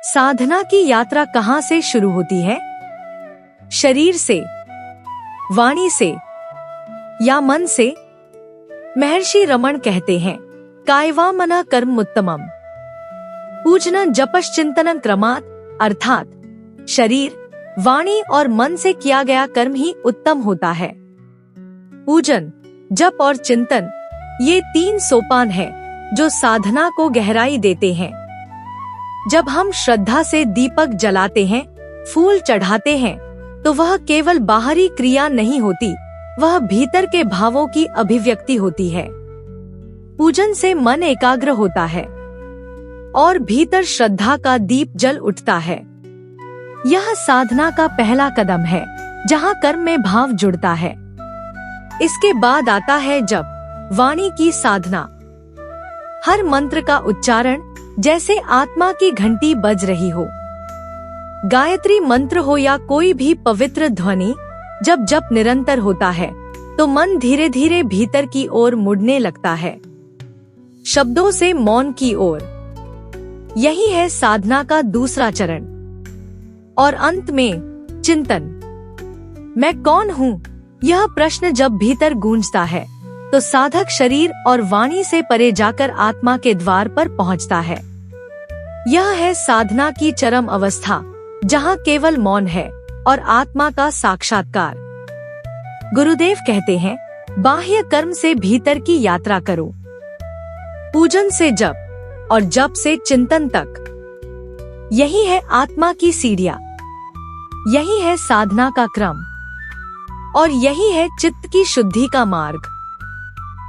साधना की यात्रा कहाँ से शुरू होती है? शरीर से, वाणी से या मन से? महर्षि रमण कहते हैं, कायवामना कर्म उत्तमम पूजन जपश्चिंतन क्रमात्, अर्थात शरीर, वाणी और मन से किया गया कर्म ही उत्तम होता है। पूजन, जप और चिंतन ये 3 सोपान हैं जो साधना को गहराई देते हैं। जब हम श्रद्धा से दीपक जलाते हैं, फूल चढ़ाते हैं, तो वह केवल बाहरी क्रिया नहीं होती, वह भीतर के भावों की अभिव्यक्ति होती है। पूजन से मन एकाग्र होता है और भीतर श्रद्धा का दीप जल उठता है। यह साधना का पहला कदम है, जहाँ कर्म में भाव जुड़ता है। इसके बाद आता है जप, वाणी की साधना। हर मंत्र का उच्चारण जैसे आत्मा की घंटी बज रही हो। गायत्री मंत्र हो या कोई भी पवित्र ध्वनि, जब जप निरंतर होता है तो मन धीरे धीरे भीतर की ओर मुड़ने लगता है, शब्दों से मौन की ओर। यही है साधना का दूसरा चरण। और अंत में चिंतन। मैं कौन हूँ? यह प्रश्न जब भीतर गूंजता है तो साधक शरीर और वाणी से परे जाकर आत्मा के द्वार पर पहुँचता है। यह है साधना की चरम अवस्था, जहाँ केवल मौन है और आत्मा का साक्षात्कार। गुरुदेव कहते हैं, बाह्य कर्म से भीतर की यात्रा करो। पूजन से जप और जप से चिंतन तक। यही है आत्मा की सीढ़ियाँ, यही है साधना का क्रम और यही है चित्त की शुद्धि का मार्ग।